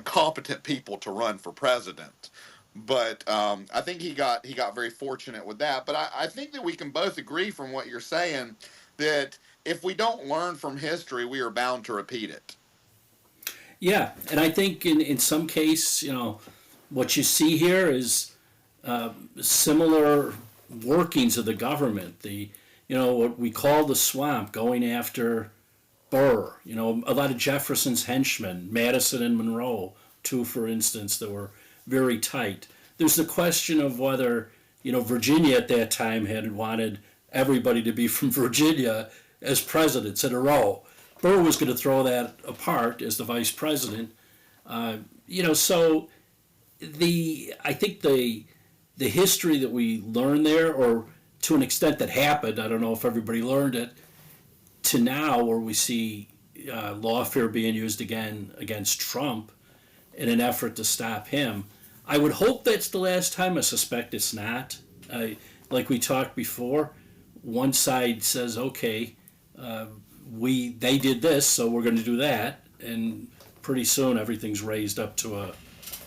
S1: competent people to run for president. But I think he got very fortunate with that. But I think that we can both agree from what you're saying that if we don't learn from history, we are bound to repeat it.
S2: Yeah, and I think in some case, what you see here is similar workings of the government. What we call the swamp, going after Burr. A lot of Jefferson's henchmen, Madison and Monroe, two for instance, that were very tight. There's the question of whether Virginia at that time had wanted everybody to be from Virginia as presidents in a row. Burr was going to throw that apart as the vice president. So I think the history that we learned there, or to an extent that happened, I don't know if everybody learned it, to now where we see lawfare being used again against Trump in an effort to stop him. I would hope that's the last time. I suspect it's not. Like we talked before, one side says, okay, they did this, so we're going to do that, and pretty soon everything's raised up to a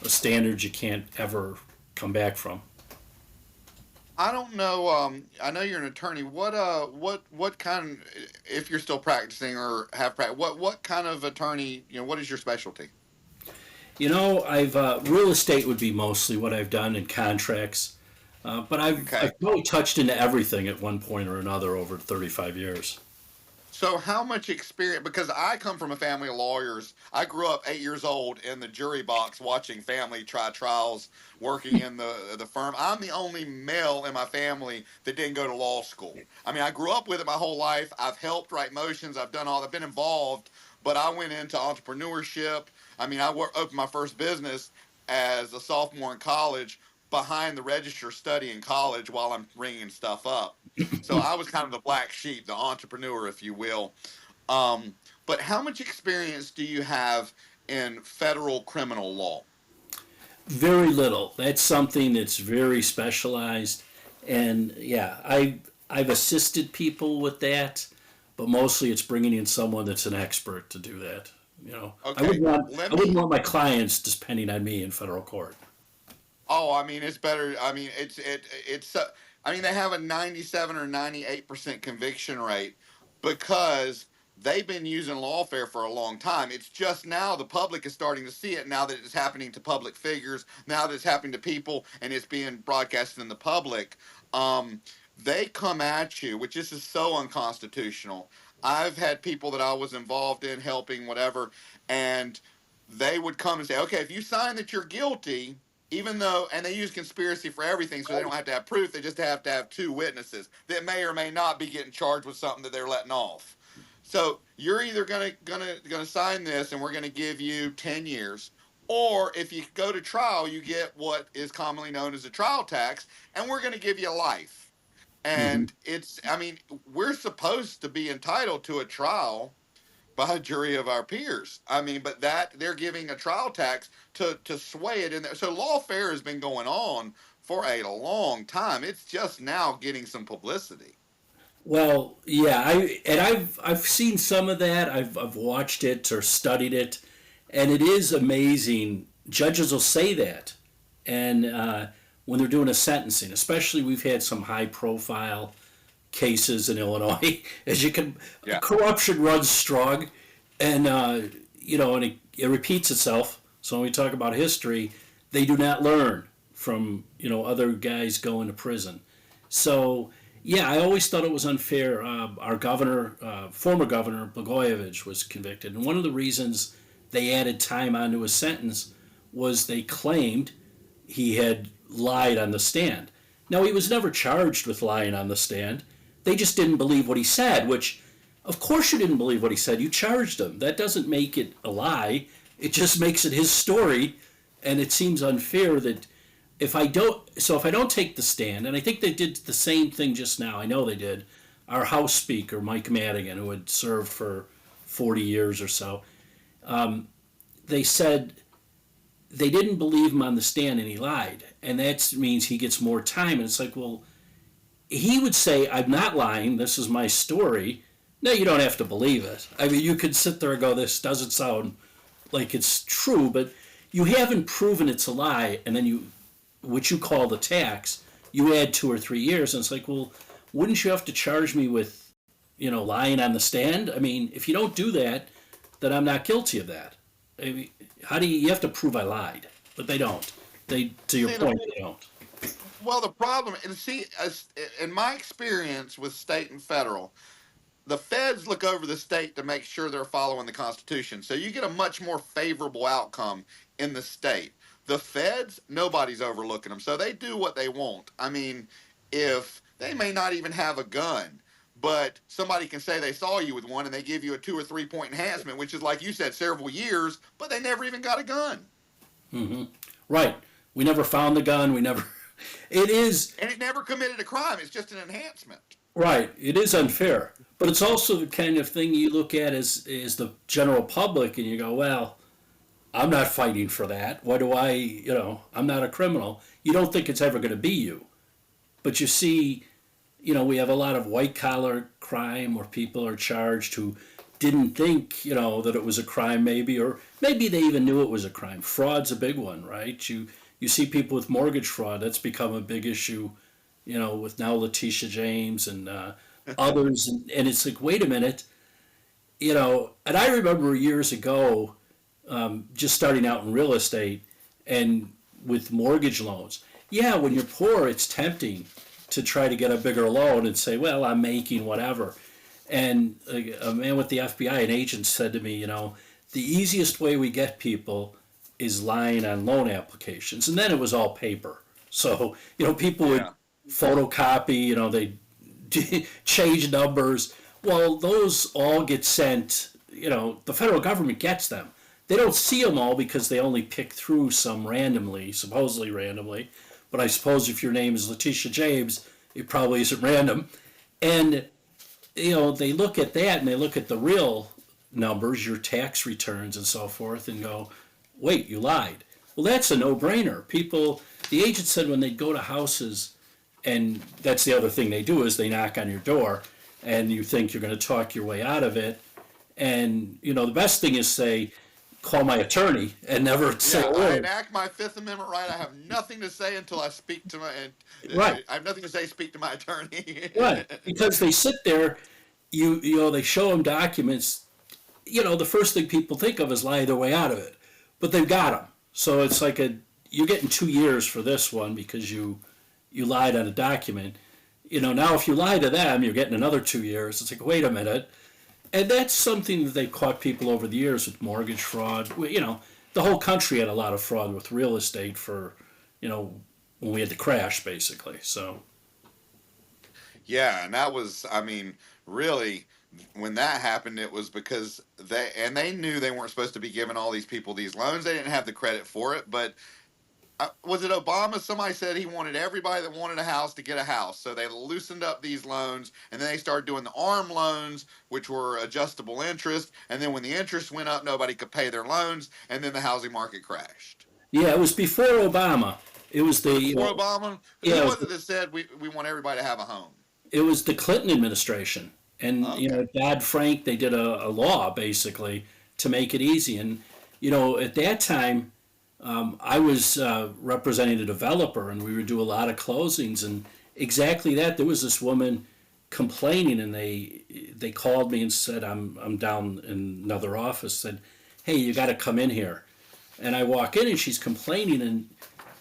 S2: standard you can't ever come back from.
S1: I don't know. I know you're an attorney. What kind? If you're still practicing or have practiced, what kind of attorney? What is your specialty?
S2: I've real estate would be mostly what I've done in contracts, but
S1: Okay.
S2: I've really touched into everything at one point or another over 35 years.
S1: So how much experience? Because I come from a family of lawyers. I grew up 8 years old in the jury box watching family try trials, working in the firm. I'm the only male in my family that didn't go to law school. I mean, I grew up with it my whole life. I've helped write motions. I've done all. I've been involved, but I went into entrepreneurship. I mean, opened my first business as a sophomore in college behind the register studying college while I'm ringing stuff up. So I was kind of the black sheep, the entrepreneur, if you will. But how much experience do you have in federal criminal law?
S2: Very little. That's something that's very specialized, and yeah, I've assisted people with that, but mostly it's bringing in someone that's an expert to do that. I
S1: Okay,
S2: wouldn't want
S1: let
S2: I wouldn't
S1: me.
S2: want my clients depending on me in federal court.
S1: Oh, I mean, it's better. I mean, it's. I mean, they have a 97 or 98% conviction rate because they've been using lawfare for a long time. It's just now the public is starting to see it now that it's happening to public figures, now that it's happening to people and it's being broadcasted in the public. Um, they come at you, which this is so unconstitutional. I've had people that I was involved in helping, whatever, and they would come and say, okay, if you sign that you're guilty, even though, and they use conspiracy for everything, so they don't have to have proof, they just have to have two witnesses that may or may not be getting charged with something that they're letting off. So you're either gonna sign this, and we're gonna give you 10 years, or if you go to trial, you get what is commonly known as a trial tax, and we're gonna give you life.
S2: Hmm.
S1: And I mean, we're supposed to be entitled to a trial by a jury of our peers. I mean, but that they're giving a trial tax to sway it in there. So lawfare has been going on for a long time. It's just now getting some publicity.
S2: Well, yeah, I've seen some of that. I've watched it or studied it, and it is amazing. Judges will say that, and when they're doing a sentencing, especially we've had some high profile cases in Illinois. As you can,
S1: Yeah.
S2: corruption runs strong, and and it repeats itself. So when we talk about history, they do not learn from other guys going to prison. So yeah, I always thought it was unfair. Our governor, former governor Blagojevich, was convicted, and one of the reasons they added time onto his sentence was they claimed he had lied on the stand. Now, he was never charged with lying on the stand. They just didn't believe what he said, which, of course, you didn't believe what he said. You charged him. That doesn't make it a lie. It just makes it his story. And it seems unfair that if I don't take the stand, and I think they did the same thing just now, I know they did, our House Speaker, Mike Madigan, who had served for 40 years or so, they said they didn't believe him on the stand and he lied. And that means he gets more time. And it's like, well, he would say, I'm not lying. This is my story. No, you don't have to believe it. I mean, you could sit there and go, this doesn't sound like it's true, but you haven't proven it's a lie. And then which you call the tax, you add 2 or 3 years. And it's like, well, wouldn't you have to charge me with lying on the stand. I mean, if you don't do that, then I'm not guilty of that. I mean, how do you have to prove I lied? But they don't. To your
S1: See,
S2: point, they don't.
S1: well, the problem, and see, in my experience with state and federal, the feds look over the state to make sure they're following the Constitution. So you get a much more favorable outcome in the state. The feds, nobody's overlooking them. So they do what they want. I mean, if they may not even have a gun, but somebody can say they saw you with one and they give you a 2 or 3 point enhancement, which is, like you said, several years, but they never even got a gun.
S2: Hmm. Right. We never found the gun. We never. It is.
S1: And it never committed a crime. It's just an enhancement.
S2: Right. It is unfair. But it's also the kind of thing you look at as the general public and you go, well, I'm not fighting for that. Why do I'm not a criminal. You don't think it's ever going to be you. But you see, we have a lot of white collar crime where people are charged who didn't think, that it was a crime maybe, or maybe they even knew it was a crime. Fraud's a big one, right? You see people with mortgage fraud. That's become a big issue, with now Letitia James and others. And it's like, wait a minute, and I remember years ago, just starting out in real estate and with mortgage loans. Yeah, when you're poor, it's tempting to try to get a bigger loan and say, well, I'm making whatever. And a man with the FBI, an agent, said to me, the easiest way we get people is lying on loan applications. And then it was all paper. So, people would photocopy, they change numbers. Well, those all get sent, the federal government gets them. They don't see them all because they only pick through some randomly, supposedly randomly. But I suppose if your name is Letitia James, it probably isn't random. And, they look at that and they look at the real numbers, your tax returns and so forth, and go, wait, you lied. Well, that's a no-brainer. The agent said when they go to houses, and that's the other thing they do is they knock on your door, and you think you're going to talk your way out of it. And, the best thing is say, call my attorney and never say a
S1: I
S2: word.
S1: enact my Fifth Amendment right. I have nothing to say until I speak to my.
S2: Right.
S1: I have nothing to say. Speak to my attorney.
S2: Right, because they sit there, they show them documents. The first thing people think of is lie their way out of it, but they've got them. So it's like you're getting 2 years for this one because you lied on a document. Now if you lie to them, you're getting another 2 years. It's like, wait a minute. And that's something that they've caught people over the years with mortgage fraud. The whole country had a lot of fraud with real estate for, when we had the crash, basically. So.
S1: Yeah, and that was, I mean, really, when that happened, it was because they knew they weren't supposed to be giving all these people these loans. They didn't have the credit for it, but was it Obama? Somebody said he wanted everybody that wanted a house to get a house. So they loosened up these loans, and then they started doing the ARM loans, which were adjustable interest. And then when the interest went up, nobody could pay their loans, and then the housing market crashed.
S2: Yeah, it was before Obama. It was
S1: before Obama?
S2: Yeah,
S1: who was it that said we want everybody to have a home?
S2: It was the Clinton administration. And,
S1: Okay.
S2: Dodd-Frank, they did a law, basically, to make it easy. And, at that time, I was representing a developer, and we would do a lot of closings, and exactly that. There was this woman complaining, and they called me and said, I'm down in another office, said, hey, you got to come in here. And I walk in, and she's complaining, and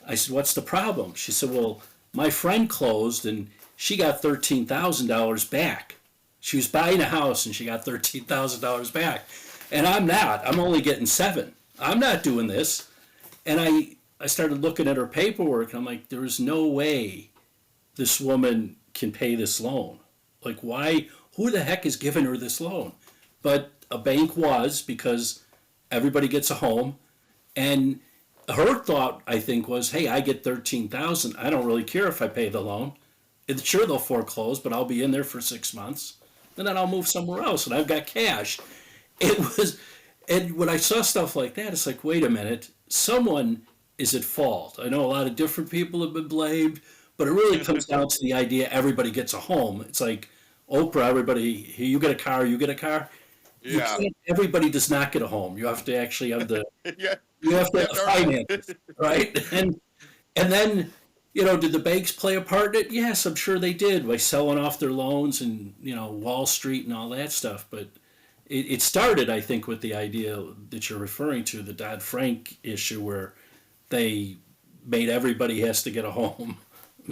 S2: I said, what's the problem? She said, well, my friend closed, and she got $13,000 back. She was buying a house, and she got $13,000 back. And I'm not. I'm only getting $7,000. I'm not doing this. And I started looking at her paperwork, and I'm like, there's no way this woman can pay this loan. Like, why? Who the heck is giving her this loan? But a bank was, because everybody gets a home. And her thought, I think, was, hey, I get $13,000. I don't really care if I pay the loan. It's sure, they'll foreclose, but I'll be in there for 6 months. And then I'll move somewhere else, and I've got cash. And when I saw stuff like that, it's like, wait a minute. Someone is at fault. I know a lot of different people have been blamed, but it really comes down to the idea everybody gets a home. It's like Oprah, everybody, you get a car, you get a car.
S1: Yeah.
S2: Everybody does not get a home. You have to actually have the
S1: Yeah.
S2: you have to have the finances, right? And then Did the banks play a part in it? Yes, I'm sure they did by selling off their loans and, Wall Street and all that stuff. But it started, I think, with the idea that you're referring to, the Dodd-Frank issue, where they made everybody has to get a home.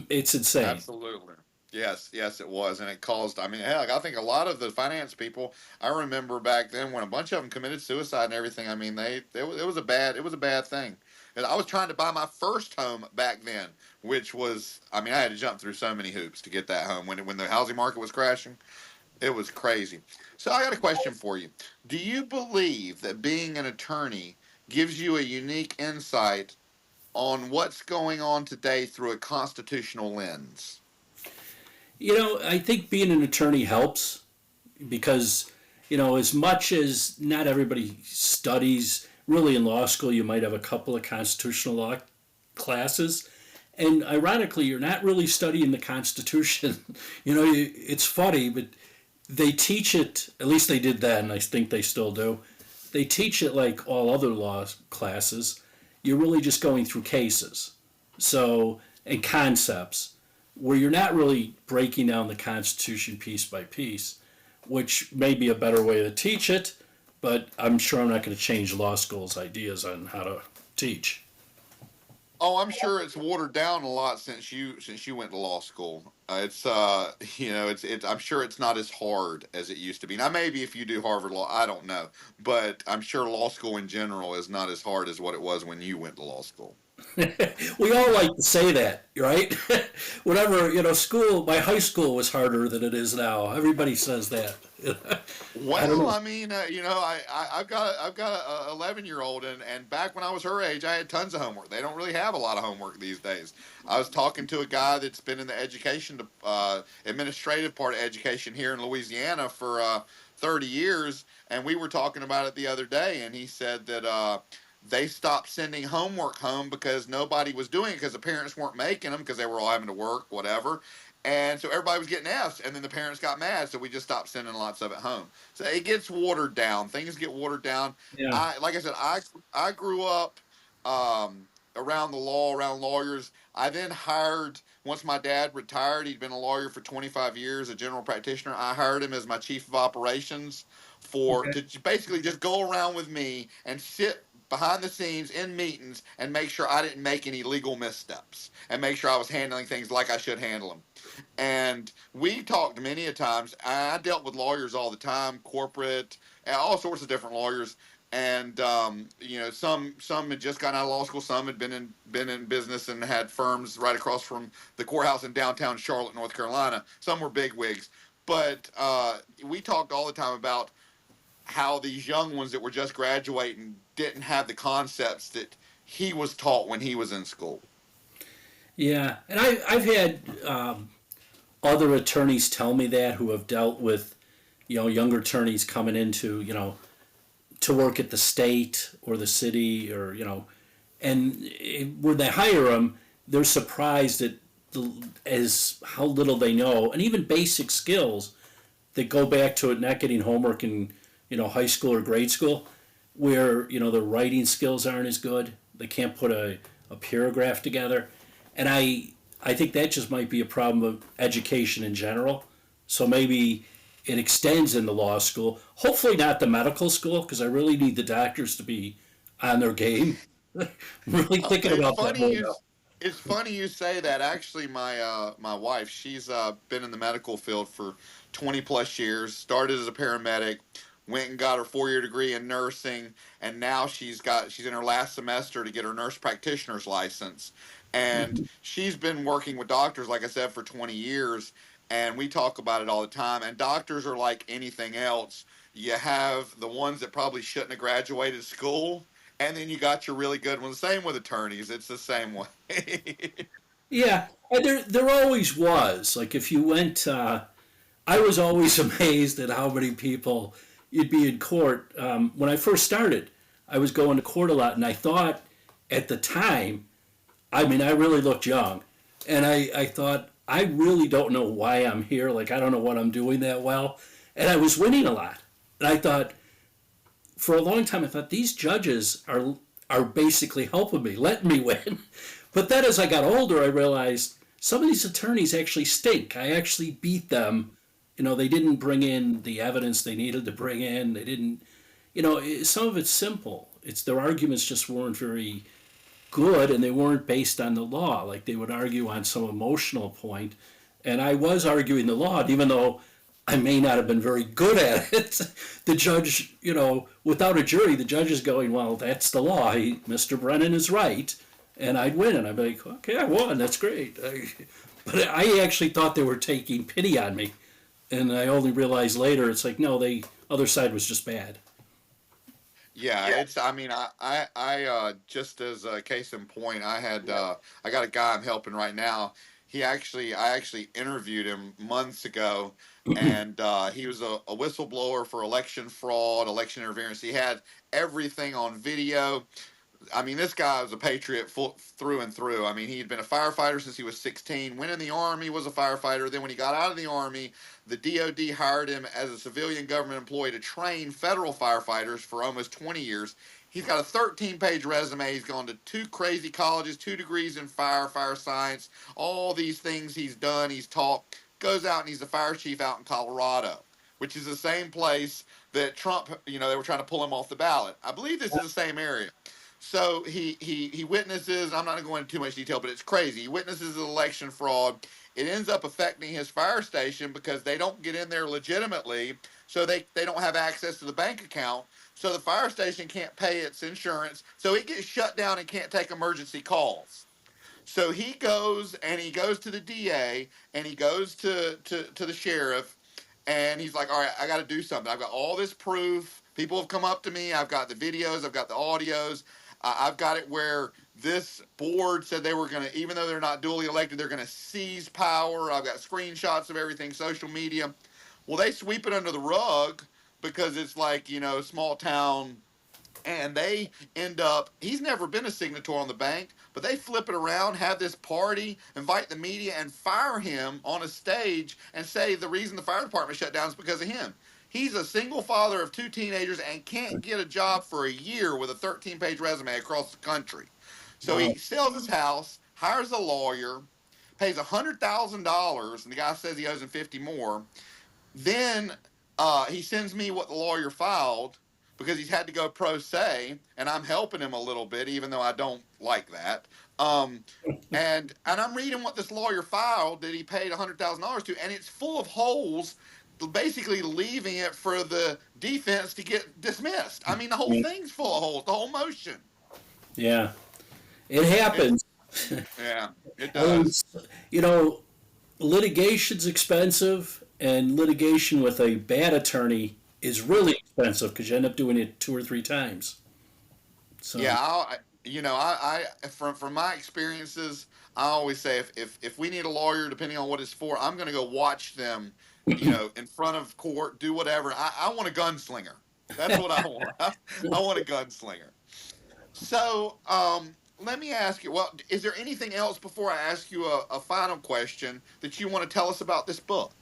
S2: It's insane.
S1: Absolutely. Yes, yes, it was, and it caused. I mean, heck, I think a lot of the finance people. I remember back then when a bunch of them committed suicide and everything. I mean, it was a bad thing. And I was trying to buy my first home back then, which was. I mean, I had to jump through so many hoops to get that home when the housing market was crashing. It was crazy. So I got a question for you. Do you believe that being an attorney gives you a unique insight on what's going on today through a constitutional lens?
S2: I think being an attorney helps because, as much as not everybody studies, really in law school, you might have a couple of constitutional law classes. And ironically, you're not really studying the Constitution. It's funny, but they teach it, at least they did then, I think they still do. They teach it like all other law classes. You're really just going through cases. So, and concepts, where you're not really breaking down the Constitution piece by piece, which may be a better way to teach it, but I'm sure I'm not going to change law school's ideas on how to teach.
S1: Oh, I'm sure it's watered down a lot since you went to law school. It's it's I'm sure it's not as hard as it used to be. Now maybe if you do Harvard Law, I don't know, but I'm sure law school in general is not as hard as what it was when you went to law school.
S2: We all like to say that, right? Whatever, school, my high school was harder than it is now. Everybody says that. I don't
S1: Well,
S2: know.
S1: I mean, I've got a 11-year-old, and back when I was her age, I had tons of homework. They don't really have a lot of homework these days. I was talking to a guy that's been in the administrative part of education here in Louisiana for 30 years, and we were talking about it the other day, and he said that they stopped sending homework home because nobody was doing it because the parents weren't making them because they were all having to work, whatever. And so everybody was getting F's, and then the parents got mad, so we just stopped sending lots of it home. So it gets watered down. Things get watered down.
S2: Yeah.
S1: Like I said, I grew up around the law, around lawyers. I then hired once my dad retired. He'd been a lawyer for 25 years, a general practitioner. I hired him as my chief of operations
S2: Okay.
S1: to basically just go around with me and sit behind the scenes in meetings and make sure I didn't make any legal missteps and make sure I was handling things like I should handle them. And we talked many a times. I dealt with lawyers all the time, corporate, all sorts of different lawyers. And some had just gotten out of law school. Some had been in business and had firms right across from the courthouse in downtown Charlotte, North Carolina. Some were big wigs, but we talked all the time about how these young ones that were just graduating didn't have the concepts that he was taught when he was in school.
S2: Yeah. And I've had other attorneys tell me that who have dealt with, younger attorneys coming into, to work at the state or the city or, and when they hire them, they're surprised at as how little they know and even basic skills that go back to it not getting homework in, high school or grade school where, their writing skills aren't as good. They can't put a paragraph together. And I think that just might be a problem of education in general. So maybe it extends into law school. Hopefully not the medical school, because I really need the doctors to be on their game. I'm really thinking
S1: It's
S2: about that
S1: funny
S2: more
S1: you
S2: now.
S1: it's funny you say that. Actually, my wife, she's been in the medical field for 20 plus years. Started as a paramedic, went and got her 4-year degree in nursing, and now she's in her last semester to get her nurse practitioner's license. And
S2: Mhm.
S1: she's been working with doctors, like I said, for 20 years. And we talk about it all the time. And doctors are like anything else. You have the ones that probably shouldn't have graduated school, and then you got your really good ones. Same with attorneys. It's the same way.
S2: Yeah, and there always was. Like if you went, I was always amazed at how many people you'd be in court. When I first started, I was going to court a lot, and I thought at the time, I mean, I really looked young, and I thought I really don't know why I'm here. Like I don't know what I'm doing that well, and I was winning a lot, and I thought for a long time I thought these judges are basically helping me, letting me win. But then as I got older, I realized some of these attorneys actually stink. I actually beat them. They didn't bring in the evidence they needed to bring in. They didn't, some of it's simple. It's their arguments just weren't very good, and they weren't based on the law. Like they would argue on some emotional point, and I was arguing the law, and even though I may not have been very good at it, the judge, without a jury, the judge is going, well, that's the law. Mr. Brennan is right, and I'd win, and I'd be like, okay, I won. That's great. But I actually thought they were taking pity on me, and I only realized later it's like, no, the other side was just bad.
S1: Yeah, it's. I mean, I just as a case in point, I got a guy I'm helping right now. I actually interviewed him months ago, and he was a whistleblower for election fraud, election interference. He had everything on video. I mean, this guy was a patriot through and through. I mean, he had been a firefighter since he was 16, went in the Army, was a firefighter. Then when he got out of the Army, the DOD hired him as a civilian government employee to train federal firefighters for almost 20 years. He's got a 13-page resume. He's gone to 2 crazy colleges, 2 degrees in fire science, all these things he's done, he's taught. Goes out and he's the fire chief out in Colorado, which is the same place that Trump, they were trying to pull him off the ballot. I believe this is the same area. So he witnesses, I'm not going to go into too much detail, but it's crazy. He witnesses the election fraud. It ends up affecting his fire station because they don't get in there legitimately, so they don't have access to the bank account. So the fire station can't pay its insurance, so it gets shut down and can't take emergency calls. So he goes to the DA, and he goes to the sheriff, and he's like, all right, I got to do something. I've got all this proof. People have come up to me. I've got the videos. I've got the audios. I've got it where this board said they were going to, even though they're not duly elected, they're going to seize power. I've got screenshots of everything, social media. Well, they sweep it under the rug because it's like, small town. And they end up, he's never been a signatory on the bank, but they flip it around, have this party, invite the media, and fire him on a stage and say the reason the fire department shut down is because of him. He's a single father of 2 teenagers and can't get a job for a year with a 13-page resume across the country. So he sells his house, hires a lawyer, pays $100,000, and the guy says he owes him 50 more. Then he sends me what the lawyer filed because he's had to go pro se, and I'm helping him a little bit, even though I don't like that. And I'm reading what this lawyer filed that he paid $100,000 to, and it's full of holes, basically leaving it for the defense to get dismissed. I mean, the whole thing's full of holes, the whole motion.
S2: Yeah, it happens.
S1: Yeah, it does.
S2: Litigation's expensive, and litigation with a bad attorney is really expensive because you end up doing it 2 or 3 times. So
S1: yeah, I from my experiences, I always say if we need a lawyer, depending on what it's for, I'm going to go watch them, in front of court, do whatever. I want a gunslinger. That's what I want. I want a gunslinger. So let me ask you. Well, is there anything else before I ask you a final question that you want to tell us about this book?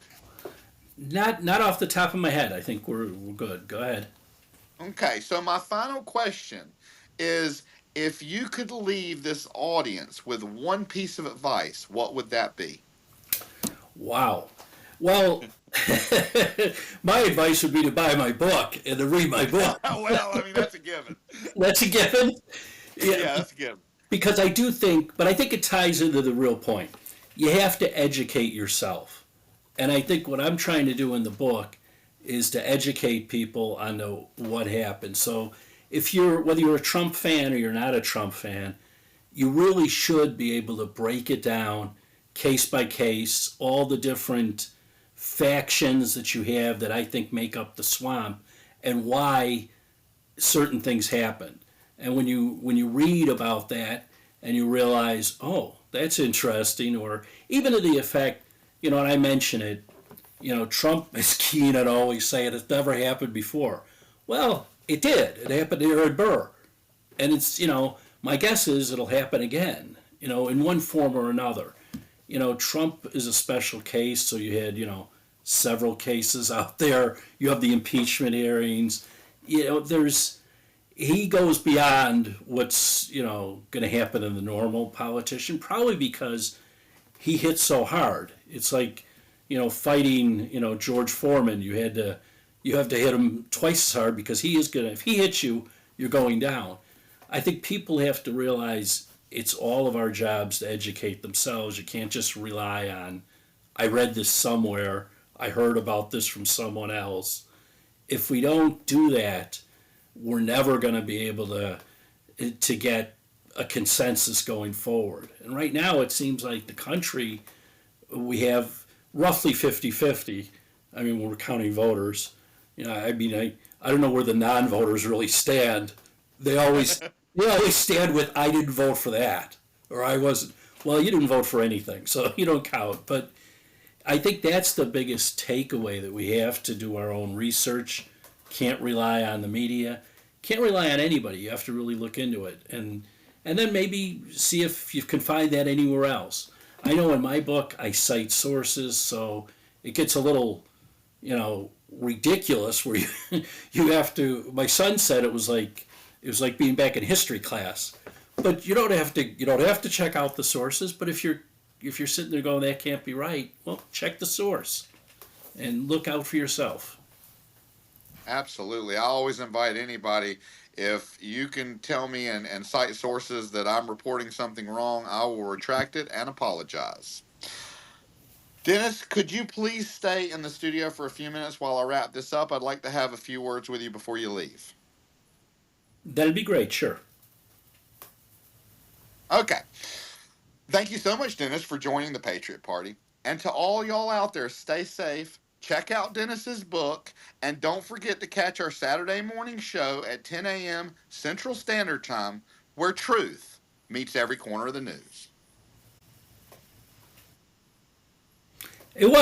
S2: not off the top of my head. I think we're good. Go ahead.
S1: Okay, so my final question is, if you could leave this audience with one piece of advice, what would that be?
S2: Wow. Well, my advice would be to buy my book and to read my book.
S1: Well, I mean, that's a given.
S2: That's a given.
S1: Yeah, that's a given.
S2: Because I do think, but I think it ties into the real point. You have to educate yourself. And I think what I'm trying to do in the book is to educate people on what happened. So whether you're a Trump fan or you're not a Trump fan, you really should be able to break it down case by case, all the different factions that you have that I think make up the swamp and why certain things happen. And when you read about that and you realize, oh, that's interesting, or even to the effect, and I mention it, Trump is keen on always saying it's never happened before. Well, it did. It happened to Aaron Burr. And it's, my guess is it'll happen again, in one form or another. Trump is a special case, so you had, several cases out there. You have the impeachment hearings. he goes beyond what's going to happen in the normal politician, probably because he hits so hard. It's like fighting George Foreman. You have to hit him twice as hard because he is gonna if he hits you, you're going down. I think people have to realize it's all of our jobs to educate themselves. You can't just rely on I read this somewhere, I heard about this from someone else. If we don't do that, we're never going to be able to get a consensus going forward. And right now it seems like the country, we have roughly 50-50. I mean, when we're counting voters, I don't know where the non-voters really stand. They always stand with I didn't vote for that, or I wasn't. Well, you didn't vote for anything, so you don't count. But I think that's the biggest takeaway, that we have to do our own research. Can't rely on the media. Can't rely on anybody. You have to really look into it, and then maybe see if you can find that anywhere else. I know in my book I cite sources, so it gets a little, ridiculous where you have to. My son said it was like being back in history class, but you don't have to check out the sources. But if you're sitting there going that can't be right, well, check the source and look out for yourself.
S1: Absolutely. I always invite anybody, if you can tell me and cite sources that I'm reporting something wrong, I will retract it and apologize. Dennis, could you please stay in the studio for a few minutes while I wrap this up? I'd like to have a few words with you before you leave.
S2: That'd be great, sure.
S1: Okay. Thank you so much, Dennis, for joining the Patriot Party. And to all y'all out there, stay safe. Check out Dennis's book, and don't forget to catch our Saturday morning show at 10 a.m. Central Standard Time, where truth meets every corner of the news.
S2: It was.